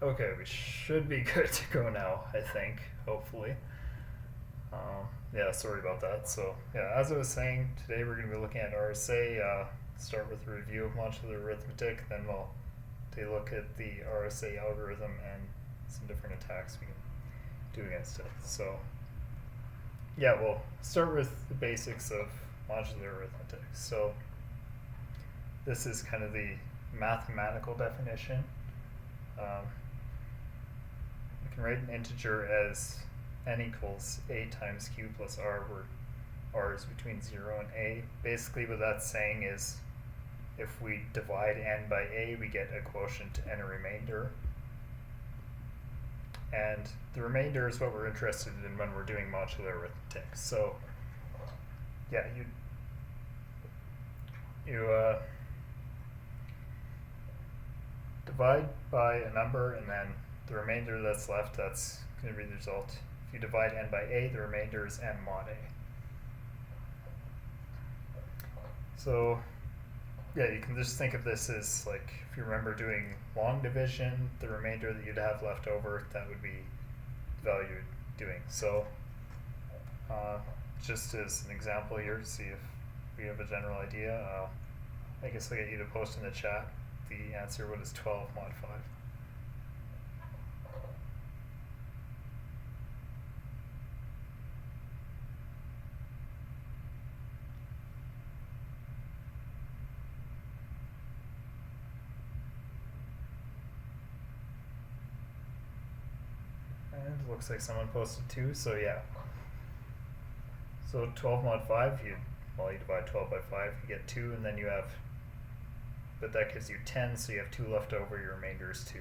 Okay, we should be good to go now, I think, hopefully. Yeah, sorry about that. So, yeah, as I was saying, today we're going to be looking at RSA. Start with a review of modular arithmetic, then we'll take a look at the RSA algorithm and some different attacks we can do against it. So, yeah, we'll start with the basics of modular arithmetic. So, this is kind of the mathematical definition. We can write an integer as n equals a times q plus r, where r is between 0 and a. Basically what that's saying is if we divide n by a, we get a quotient and a remainder. And the remainder is what we're interested in when we're doing modular arithmetic. So yeah, you divide by a number, and then the remainder that's left, that's going to be the result. If you divide n by a, the remainder is n mod a. So yeah, you can just think of this as, like, if you remember doing long division, the remainder that you'd have left over, that would be the value you're doing. So just as an example here to see if we have a general idea, I guess I'll get you to post in the chat the answer. What is 12 mod 5? And it looks like someone posted 2, so yeah. So 12 mod 5, you divide 12 by 5, you get 2, and then you have, but that gives you 10, so you have 2 left over, your remainder is 2.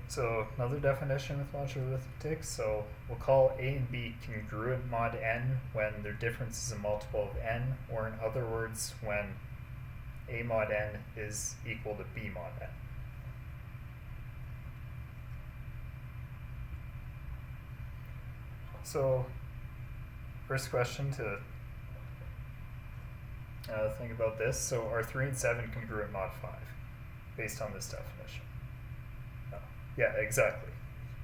So another definition with modular arithmetic, so we'll call a and b congruent mod n when their difference is a multiple of n, or in other words, when a mod n is equal to b mod n. So first question to think about this. So are 3 and 7 congruent mod 5 based on this definition? No. Yeah, exactly.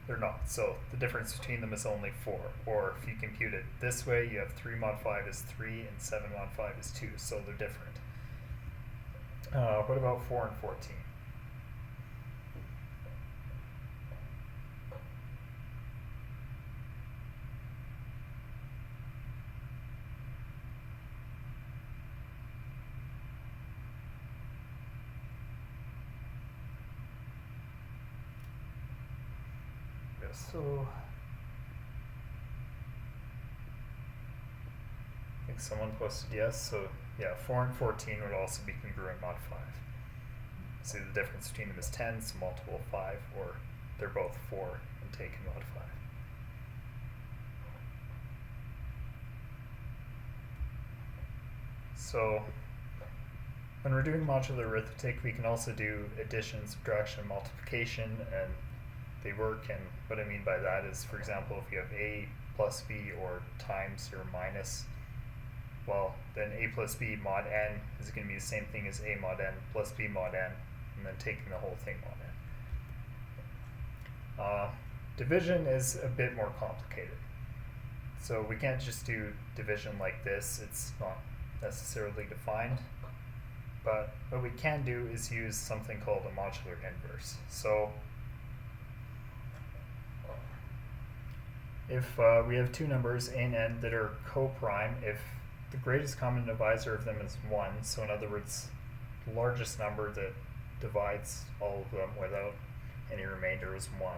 They're not. So the difference between them is only 4. Or if you compute it this way, you have 3 mod 5 is 3 and 7 mod 5 is 2. So they're different. What about 4 and 14? So I think someone posted yes, so yeah, 4 and 14 would also be congruent mod 5. See, the difference between them is 10, so multiple of 5, or they're both 4 and taken mod 5. So when we're doing modular arithmetic, we can also do addition, subtraction, multiplication, and they work. And what I mean by that is, for example, if you have a plus b or times or minus, well, then a plus b mod n is going to be the same thing as a mod n plus b mod n, and then taking the whole thing mod n. Division is a bit more complicated. So we can't just do division like this. It's not necessarily defined. But what we can do is use something called a modular inverse. So if we have two numbers, a and n, that are co-prime, if the greatest common divisor of them is 1, so in other words, the largest number that divides all of them without any remainder is 1.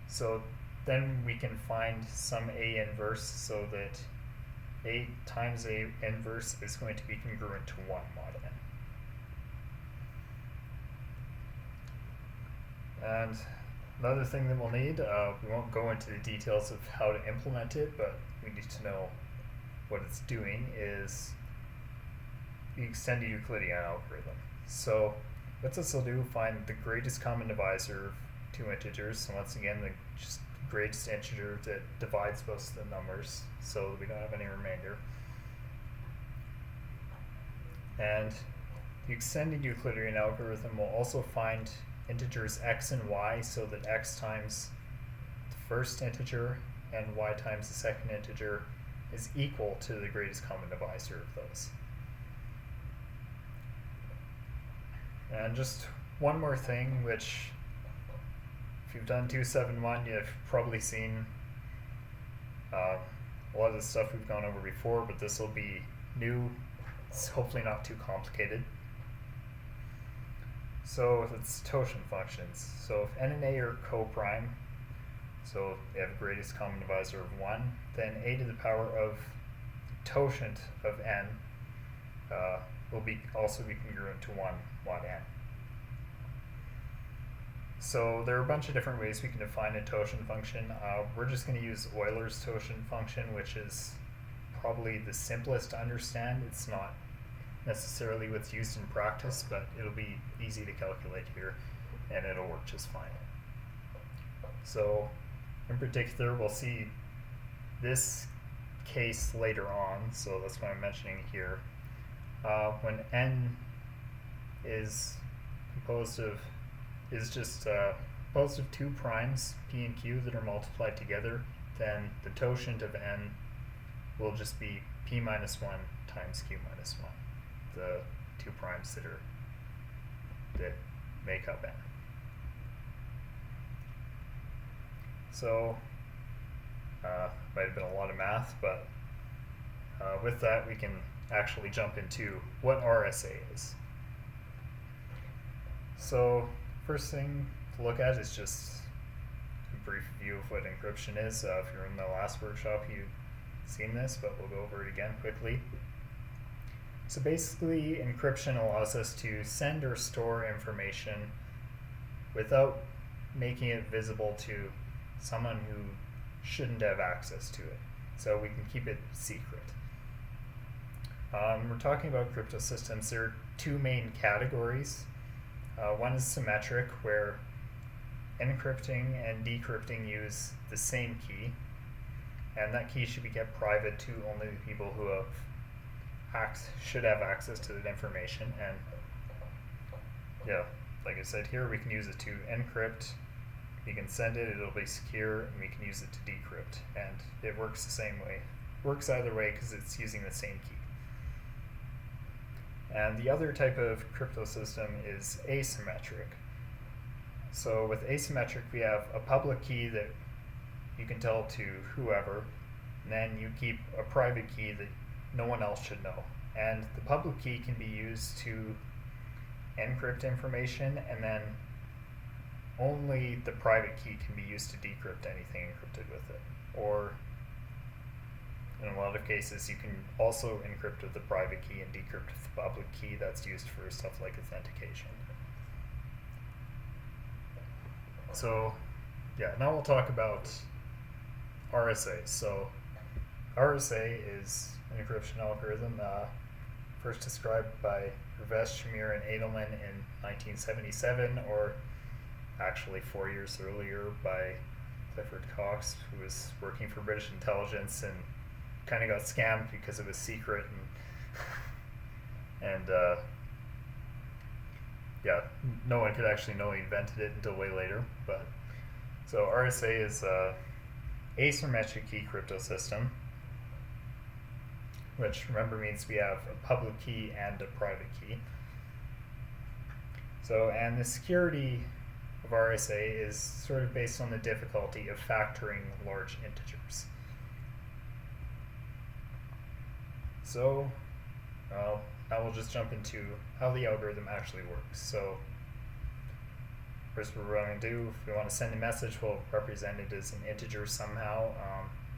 So then we can find some a inverse so that a times a inverse is going to be congruent to 1 mod n. And another thing that we'll need, we won't go into the details of how to implement it, but we need to know what it's doing, is the extended Euclidean algorithm. So what this will do, find the greatest common divisor of two integers, so once again, the just greatest integer that divides both of the numbers, so we don't have any remainder. And the extended Euclidean algorithm will also find integers x and y so that x times the first integer and y times the second integer is equal to the greatest common divisor of those. And just one more thing, which if you've done 271, you've probably seen a lot of the stuff we've gone over before, but this will be new. It's hopefully not too complicated. So it's totient functions. So if n and a are co-prime, so they have a greatest common divisor of 1, then a to the power of totient of n will also be congruent to 1 mod n. So there are a bunch of different ways we can define a totient function. We're just going to use Euler's totient function, which is probably the simplest to understand. It's not necessarily what's used in practice, but it'll be easy to calculate here, and it'll work just fine. So in particular, we'll see this case later on, so that's why I'm mentioning it here. When n is composed of two primes, p and q, that are multiplied together, then the totient of n will just be p minus 1 times q minus 1, the two primes that make up n. So might have been a lot of math, but with that we can actually jump into what RSA is. So first thing to look at is just a brief view of what encryption is. If you're in the last workshop, you've seen this, but we'll go over it again quickly. So basically, encryption allows us to send or store information without making it visible to someone who shouldn't have access to it. So we can keep it secret. We're talking about crypto systems. There are two main categories. One is symmetric, where encrypting and decrypting use the same key, and that key should be kept private to only the people who should have access to that information. And yeah, like I said here, we can use it to encrypt. We can send it, it'll be secure, and we can use it to decrypt, and it works the same way. Works either way because it's using the same key. And the other type of crypto system is asymmetric. So with asymmetric, we have a public key that you can tell to whoever, and then you keep a private key that no one else should know. And the public key can be used to encrypt information, and then only the private key can be used to decrypt anything encrypted with it. Or in a lot of cases, you can also encrypt with the private key and decrypt with the public key. That's used for stuff like authentication. So yeah, now we'll talk about RSA. So RSA is an encryption algorithm first described by Rivest, Shamir, and Edelman in 1977, or actually 4 years earlier by Clifford Cox, who was working for British intelligence and kind of got scammed because it was secret, and yeah, no one could actually know he invented it until way later. But so RSA is a asymmetric key crypto system, which remember means we have a public key and a private key. So, and the security of RSA is sort of based on the difficulty of factoring large integers. So now we'll just jump into how the algorithm actually works. So first what we're going to do, if we want to send a message, we'll represent it as an integer somehow.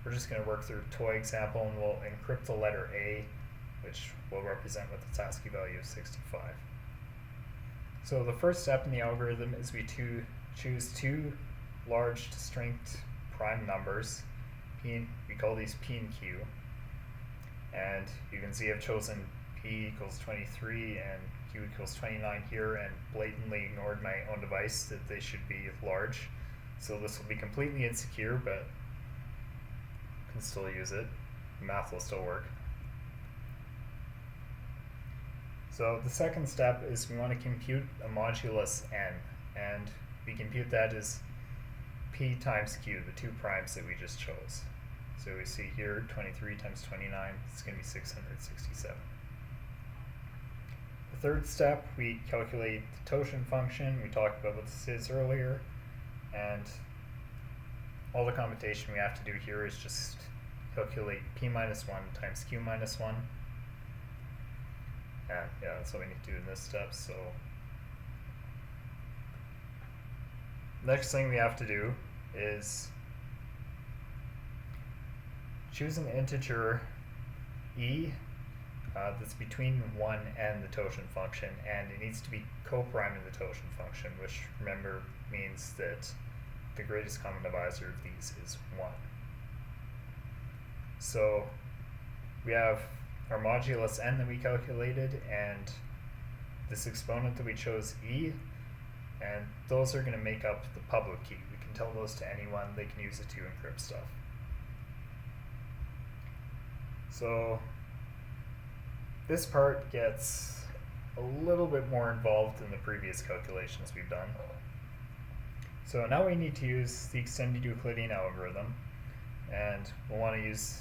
We're just going to work through a toy example, and we'll encrypt the letter A, which we'll represent with its ASCII value of 65. So the first step in the algorithm is we choose two large distinct prime numbers. We call these P and Q. And you can see I've chosen P equals 23 and Q equals 29 here, and blatantly ignored my own device that they should be large. So this will be completely insecure, but can still use it. The math will still work. So the second step is we want to compute a modulus n, and we compute that as p times q, the two primes that we just chose. So we see here 23 times 29, it's going to be 667. The third step, we calculate the Totient function. We talked about what this is earlier, and all the computation we have to do here is just calculate p minus 1 times q minus 1. And yeah, that's what we need to do in this step. So next thing we have to do is choose an integer e that's between 1 and the Totient function, and it needs to be co-prime in the Totient function, which, remember, means that the greatest common divisor of these is 1. So we have our modulus n that we calculated and this exponent that we chose e, and those are going to make up the public key. We can tell those to anyone, they can use it to encrypt stuff. So this part gets a little bit more involved than the previous calculations we've done. So now we need to use the extended Euclidean algorithm, and we'll want to use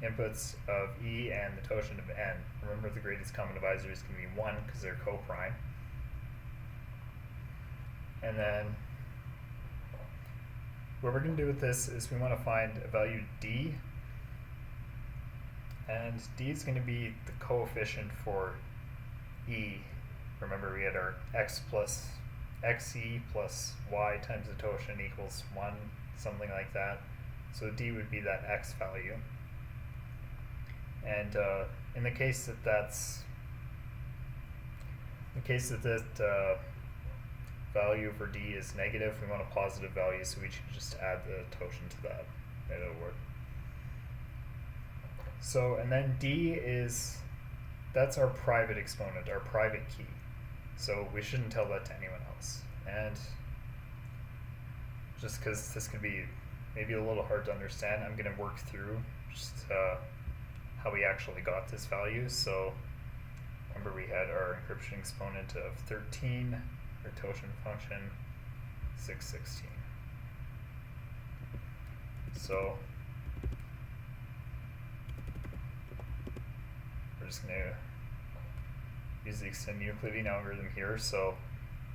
inputs of e and the totient of n. Remember, the greatest common divisor is going to be 1 because they're co-prime. And then what we're going to do with this is we want to find a value d, and d is going to be the coefficient for e. Remember, we had our x plus xe plus y times the totient equals 1, something like that. So d would be that x value. And in the case that value for d is negative, we want a positive value, so we should just add the totient to that, and it'll work. So, and then d that's our private exponent, our private key. So we shouldn't tell that to anyone else. And just because this could be maybe a little hard to understand, I'm going to work through just how we actually got this value. So remember, we had our encryption exponent of 13, our totient function 616. So we're just going to use the extended Euclidean algorithm here. So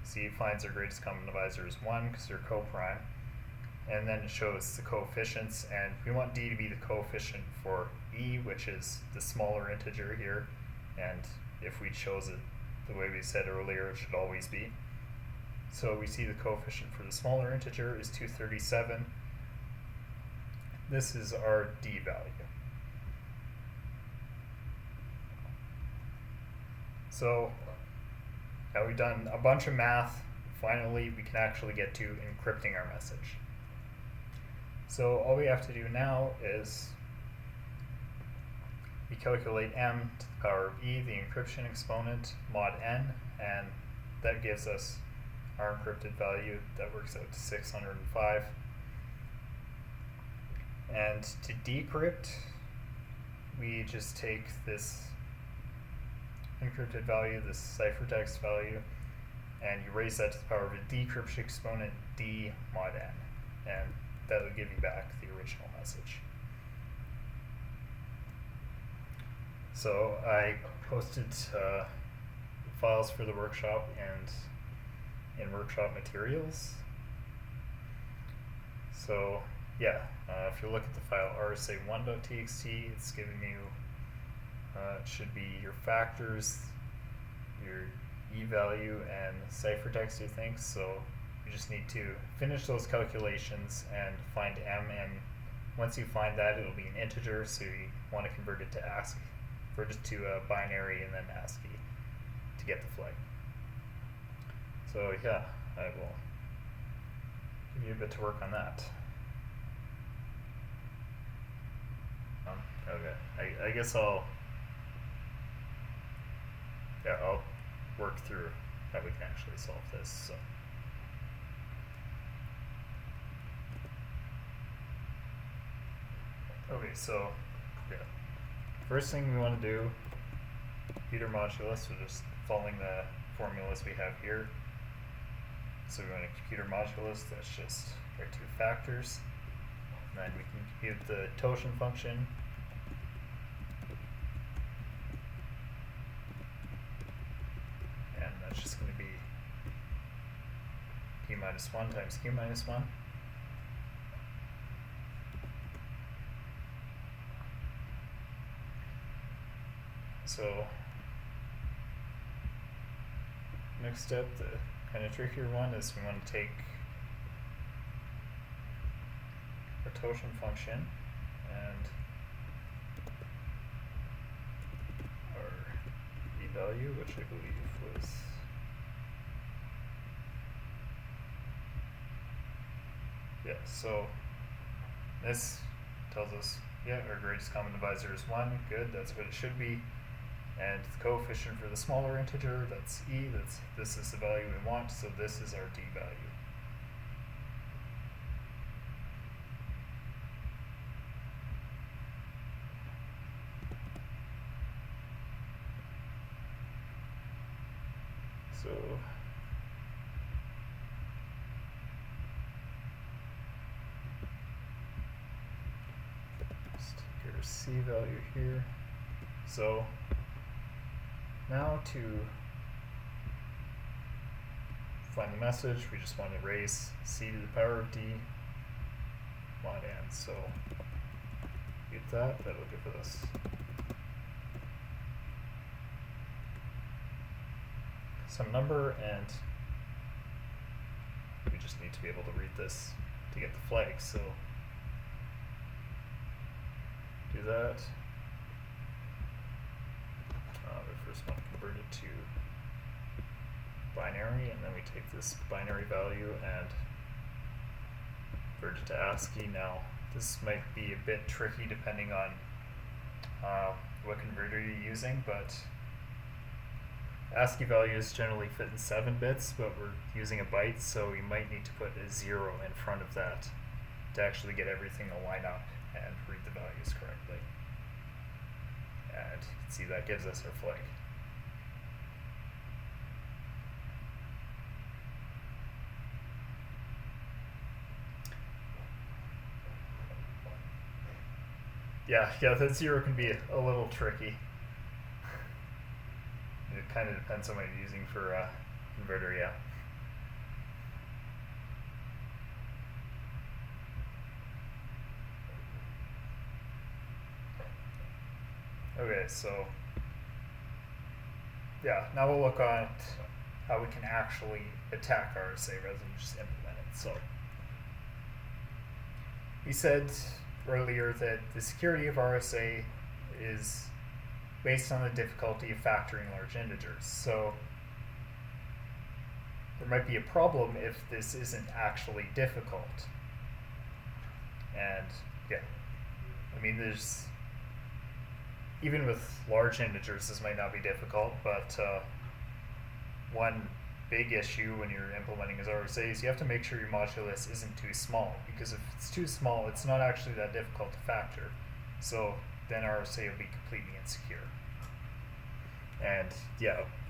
see, it finds our greatest common divisor is 1 because they're co-prime. And then it shows the coefficients, and we want d to be the coefficient for e, which is the smaller integer here. And if we chose it the way we said earlier, it should always be. So we see the coefficient for the smaller integer is 237. This is our d value. So now we've done a bunch of math. Finally, we can actually get to encrypting our message. So all we have to do now is we calculate m to the power of e, the encryption exponent, mod n, and that gives us our encrypted value. That works out to 605. And to decrypt, we just take this encrypted value, this ciphertext value, and you raise that to the power of a decryption exponent d mod n, and that will give you back the original message. So I posted files for the workshop and in workshop materials. So yeah, if you look at the file rsa1.txt, it's giving you it should be your factors, your e value, and ciphertext, I think. So you just need to finish those calculations and find m, and once you find that, it'll be an integer, so you want to convert it to ASCII, convert it to a binary and then ASCII to get the flag. So yeah, I will give you a bit to work on that. Okay, I guess I'll work through how we can actually solve this. So. Okay, so yeah, first thing we want to do computer modulus, we're just following the formulas we have here. So we want a computer modulus, that's just our two factors. And then we can compute the Totient function. And that's just going to be p minus 1 times q minus 1. So next step, the kind of trickier one, is we want to take our Totient function and our b value, which I believe was so this tells us, our greatest common divisor is 1, good, that's what it should be. And the coefficient for the smaller integer, that's e, this is the value we want, so this is our d value. So just get our c value here. So now to find the message, we just want to raise c to the power of d mod n. So get that, that'll give us some number, and we just need to be able to read this to get the flag. So do that. We first want to convert it to binary, and then we take this binary value and convert it to ASCII. Now this might be a bit tricky depending on what converter you're using, but ASCII values generally fit in 7 bits, but we're using a byte, so we might need to put a 0 in front of that to actually get everything to line up and read the values correctly. And you can see that gives us our flag. Yeah, that 0 can be a little tricky. It kind of depends on what you're using for converter, yeah. Okay, so now we'll look at how we can actually attack RSA rather than just implement it. So we said earlier that the security of RSA is based on the difficulty of factoring large integers. So there might be a problem if this isn't actually difficult. And I mean, even with large integers, this might not be difficult, but one big issue when you're implementing as RSA is you have to make sure your modulus isn't too small, because if it's too small, it's not actually that difficult to factor. So then RSA will be completely insecure. And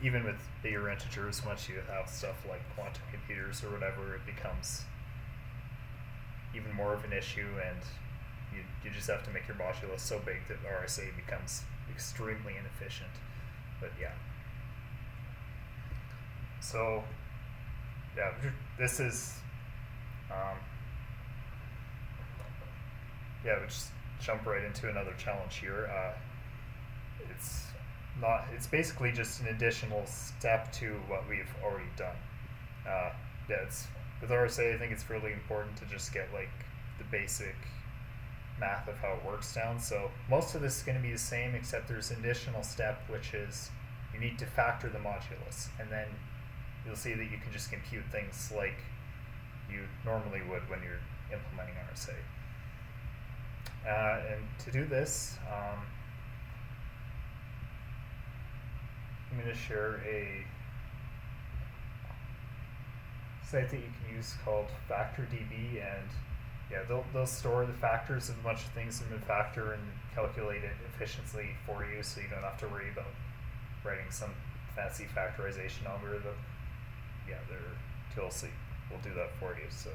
even with bigger integers, once you have stuff like quantum computers or whatever, it becomes even more of an issue, and you just have to make your modulus so big that RSA becomes extremely inefficient. But so this is we just jump right into another challenge here. It's basically just an additional step to what we've already done. With RSA, I think it's really important to just get like the basic math of how it works down. So most of this is going to be the same, except there's an additional step, which is you need to factor the modulus, and then you'll see that you can just compute things like you normally would when you're implementing RSA. And to do this, I'm going to share a site that you can use called FactorDB, and they'll store the factors of a bunch of things in the factor and calculate it efficiently for you, so you don't have to worry about writing some fancy factorization algorithm, yeah, they're TLC. We'll do that for you. So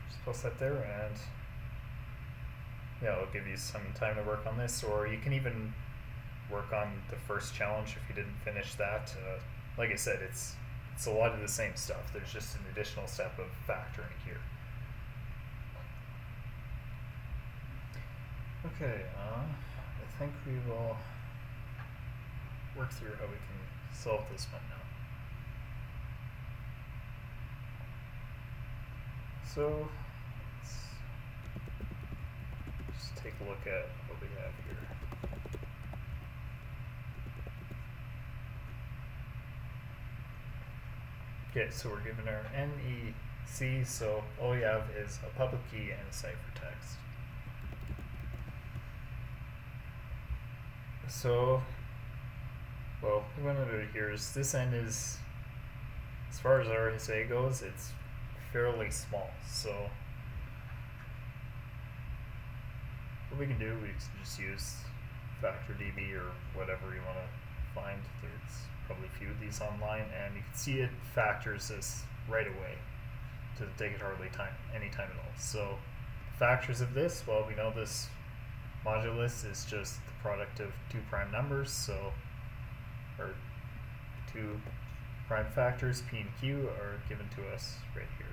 just post that there, and yeah, it'll give you some time to work on this, or you can even work on the first challenge if you didn't finish that. Like I said, it's a lot of the same stuff. There's just an additional step of factoring here. Okay, I think we will work through how we can solve this one now. So let's just take a look at what we have here. Okay, so we're given our NEC, so all we have is a public key and a ciphertext. So, well, what I'm going to do here is this end is, as far as RSA goes, it's fairly small. So, what we can do, we can just use FactorDB or whatever you want to find. There's probably a few of these online, and you can see it factors this right away. Doesn't take it hardly any time at all. So, factors of this, well, we know this modulus is just the product of two prime numbers, so, or two prime factors, P and Q, are given to us right here.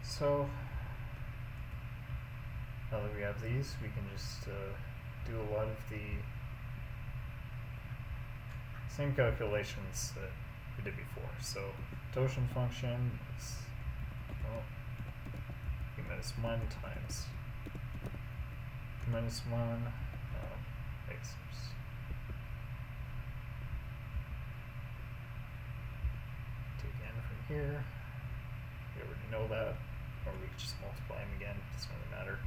So, now that we have these, we can just do a lot of the same calculations that we did before. So, Totient function is, well, p minus 1 times p minus 1 x. Take n from here. We already know that. Or we can just multiply them again, doesn't really matter.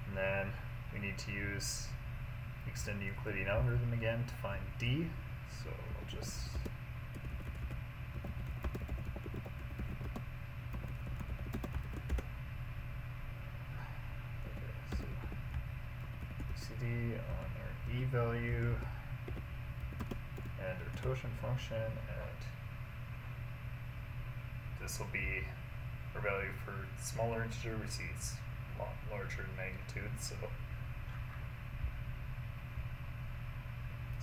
And then we need to use the extended Euclidean algorithm again to find D. So we'll just CD on our E value and our Totient function, and this will be our value for smaller integer. We see it's a lot larger in magnitude, so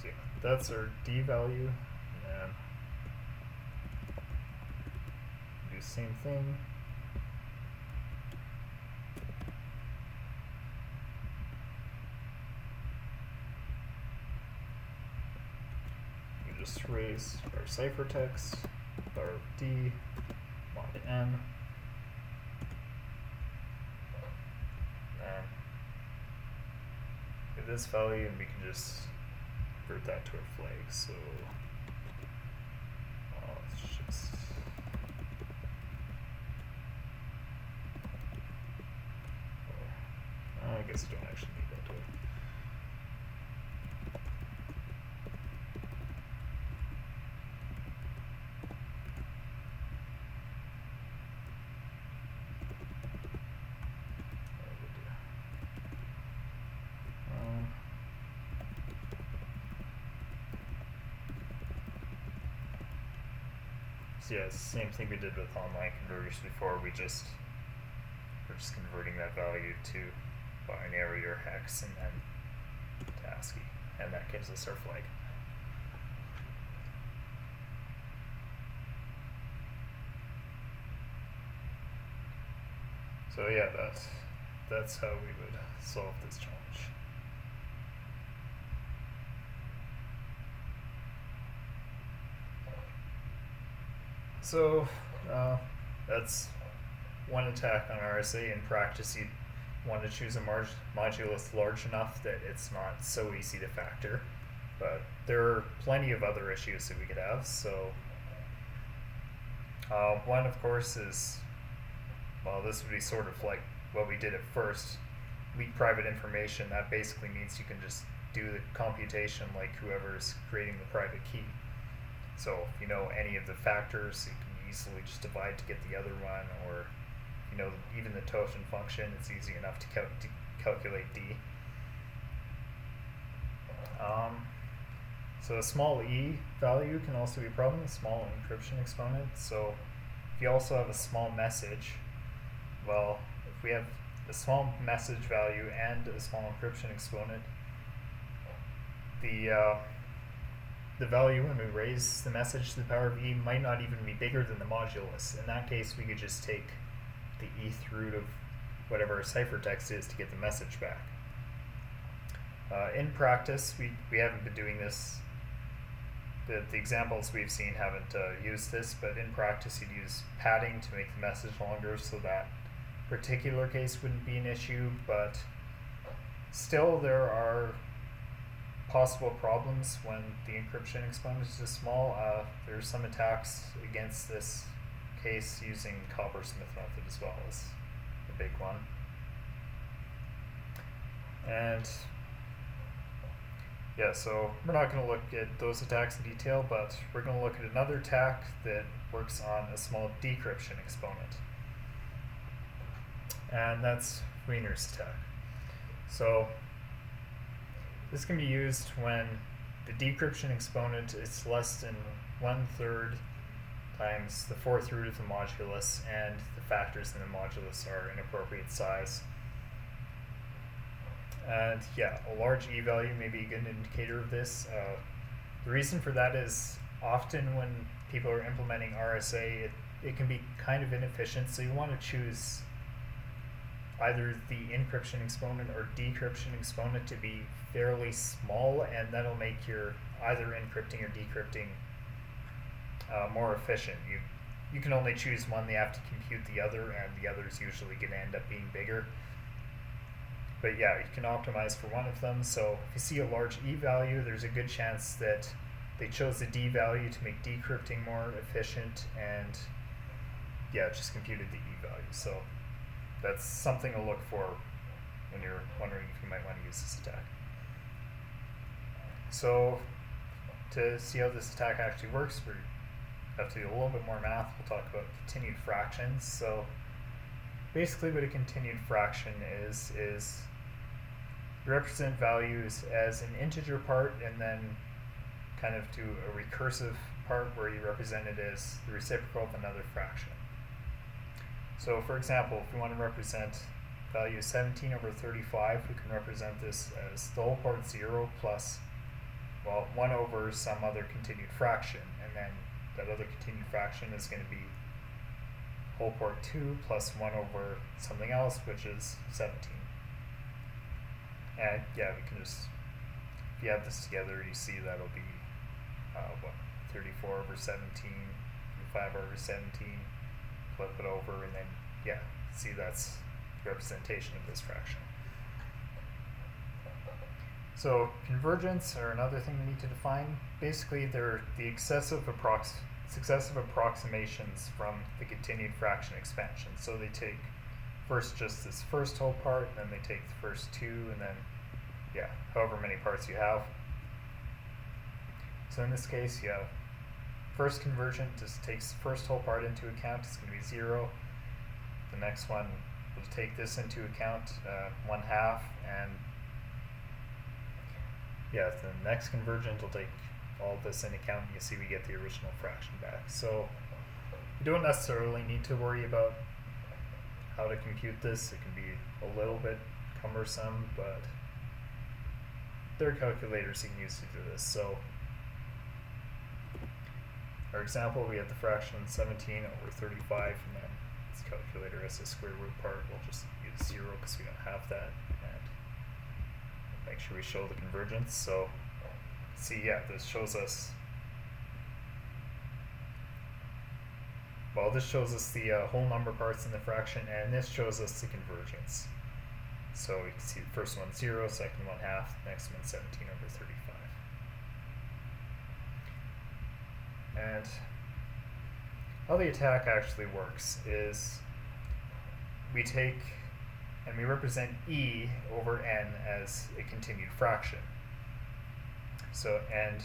yeah, that's our D value, and then do the same thing. We just raise our ciphertext, our D, mod n, and get this value, and we can just convert that to our flag. So let's just I guess we don't actually need that, do we? So yeah, it's the same thing we did with online converters before. We're just converting that value to binary or hex and then to ASCII, and that gives us our flag. So yeah, that's how we would solve this challenge. So that's one attack on RSA. In practice, you want to choose a modulus large enough that it's not so easy to factor. But there are plenty of other issues that we could have. So one, of course, is, well, this would be sort of like what we did at first. Weak private information, that basically means you can just do the computation like whoever's creating the private key. So if you know any of the factors, you can easily just divide to get the other one, or you know even the totient function, it's easy enough to calculate d. So a small e value can also be a problem, a small encryption exponent. So if you also have a small message, well, if we have a small message value and a small encryption exponent, the value when we raise the message to the power of e might not even be bigger than the modulus. In that case, we could just take the eth root of whatever our ciphertext is to get the message back. In practice, we haven't been doing this. The examples we've seen haven't used this, but in practice you'd use padding to make the message longer, so that particular case wouldn't be an issue, but still there are possible problems when the encryption exponent is small. There's some attacks against this case using coppersmith method as well as a big one. And yeah, so we're not going to look at those attacks in detail, but we're going to look at another attack that works on a small decryption exponent. And that's Wiener's attack. So this can be used when the decryption exponent is less than 1/3 times the 4th root of the modulus, and the factors in the modulus are an appropriate size. And yeah, a large e value may be a good indicator of this. The reason for that is often when people are implementing RSA, it can be kind of inefficient, so you want to choose either the encryption exponent or decryption exponent to be fairly small, and that'll make your either encrypting or decrypting more efficient. You can only choose one, they have to compute the other, and the other is usually going to end up being bigger. But yeah, you can optimize for one of them. So if you see a large e value, there's a good chance that they chose the d value to make decrypting more efficient, and yeah, just computed the e value. So that's something to look for when you're wondering if you might want to use this attack. So to see how this attack actually works, we have to do a little bit more math. We'll talk about continued fractions. So basically what a continued fraction is you represent values as an integer part and then kind of do a recursive part where you represent it as the reciprocal of another fraction. So for example, if we want to represent value 17/35, we can represent this as the whole part 0 plus, well, 1 over some other continued fraction, and then that other continued fraction is going to be whole part 2 plus 1 over something else, which is 17. And yeah, we can just, if you add this together, you see that'll be 34 over 17, 5 over 17, flip it over, and then yeah, see that's the representation of this fraction. So convergence are another thing we need to define. Basically, they're the successive approximations from the continued fraction expansion. So they take first just this first whole part, and then they take the first two, and then yeah, however many parts you have. So in this case, you have first convergent just takes the first whole part into account, it's going to be 0. The next one will take this into account, 1/2, and yeah, the next convergent will take all of this into account, and you see we get the original fraction back. So you don't necessarily need to worry about how to compute this. It can be a little bit cumbersome, but there are calculators you can use to do this. So our example, we have the fraction 17/35, and then this calculator as a square root part. We'll just use 0 because we don't have that, and make sure we show the convergence. So see, yeah, this shows us, well, this shows us the whole number parts in the fraction, and this shows us the convergence. So we can see the first one 0, second one 1/2, next one 17/35. And how the attack actually works is we take and we represent e over n as a continued fraction. So, and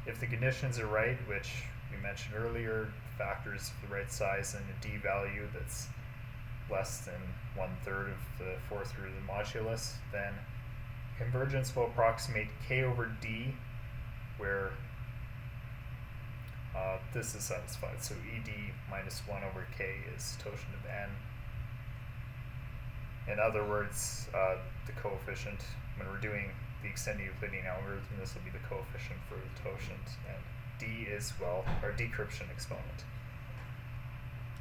if the conditions are right, which we mentioned earlier, factors of the right size and a d value that's less than 1/3 of the 4th root of the modulus, then convergence will approximate k over d, where this is satisfied. So ed minus 1 over k is totient of n. In other words, the coefficient, when we're doing the extended Euclidean algorithm, this will be the coefficient for the totient, and d is, well, our decryption exponent.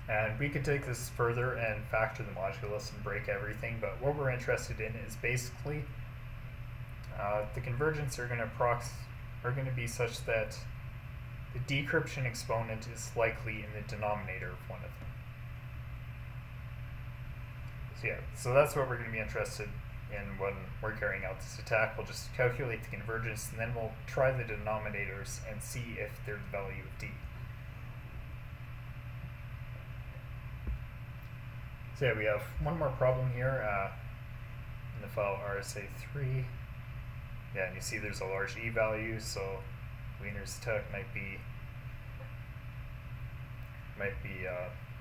And we could take this further and factor the modulus and break everything, but what we're interested in is basically the convergence are going to be such that the decryption exponent is likely in the denominator of one of them. So yeah, so that's what we're going to be interested in when we're carrying out this attack. We'll just calculate the convergence, and then we'll try the denominators and see if they're the value of d. So yeah, we have one more problem here in the file RSA3. Yeah, and you see there's a large e value, so Wiener's attack might be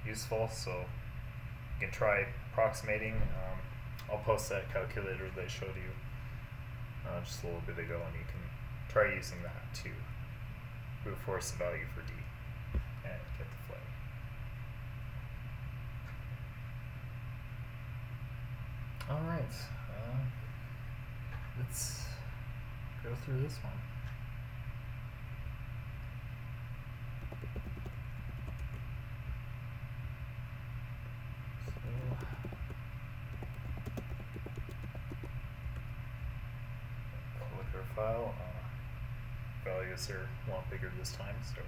useful. So you can try approximating. I'll post that calculator that I showed you just a little bit ago, and you can try using that to brute force the value for d and get the flow. All right, let's go through this one. File. Values are a lot bigger this time, so we're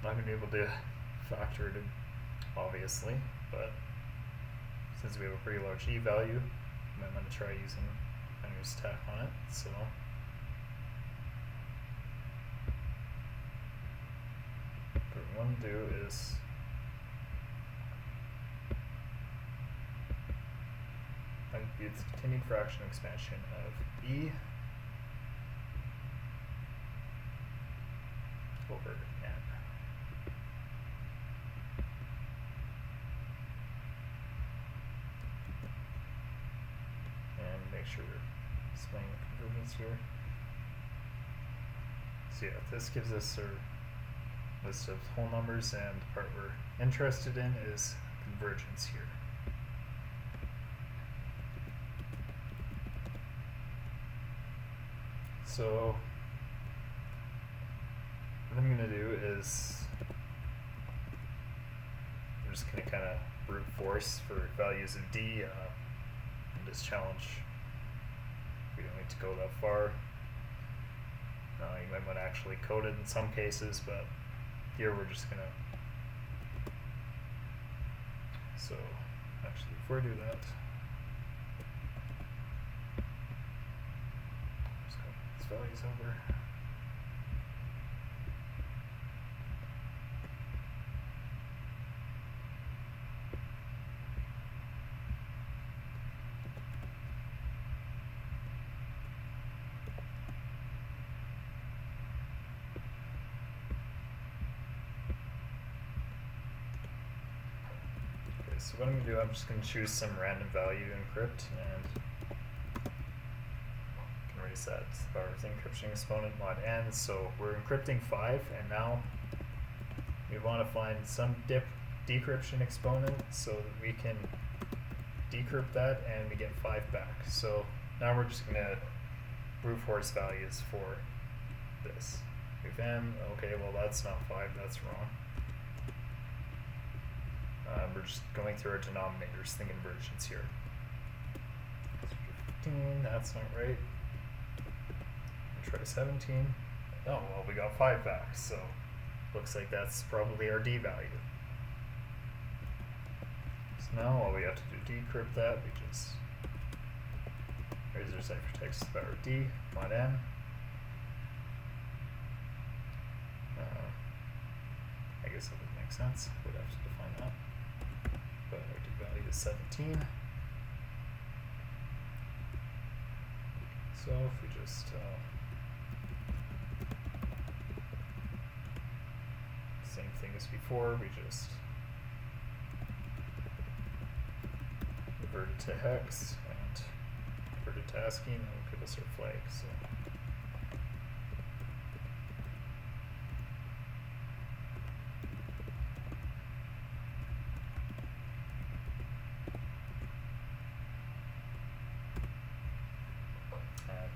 not going to be able to factor it in, obviously, but since we have a pretty large e value, we might want to try using Wiener's attack on it. So what we want to do is it's the continued fraction expansion of e over n. And make sure we're displaying the convergence here. So yeah, this gives us our list of whole numbers, and the part we're interested in is convergence here. So what I'm going to do is I'm just going to kind of brute force for values of d in this challenge. We don't need to go that far. You might want to actually code it in some cases, but here we're just going to. So actually, before I do that, values over. Okay, so what I'm going to do, I'm just going to choose some random value to encrypt, and set our encryption exponent mod n. So we're encrypting 5, and now we want to find some decryption exponent so that we can decrypt that and we get 5 back. So now we're just going to brute force values for this. If n, okay, well that's not 5, that's wrong. We're just going through our denominators, the convergence here. 15, that's not right. Try 17. Oh, well, we got 5 back, so looks like that's probably our d value. So now all we have to do, decrypt that, we just raise our ciphertext to the power d mod n. I guess that would make sense. We'd have to define that. But our d value is 17. So if we just same thing as before, we just convert it to hex and convert it to ASCII, and it'll give us our flag. So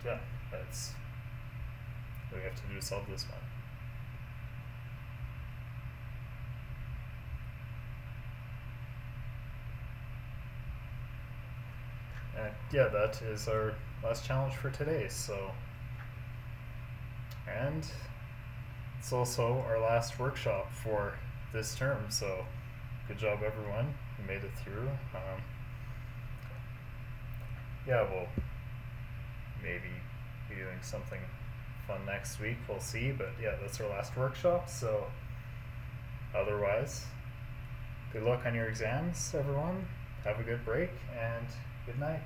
yeah, that's what we have to do to solve this one. And yeah, that is our last challenge for today. So, and it's also our last workshop for this term. So, good job, everyone who made it through. Yeah, we'll maybe be doing something fun next week. We'll see. But yeah, that's our last workshop. So, otherwise, good luck on your exams, everyone. Have a good break and good night.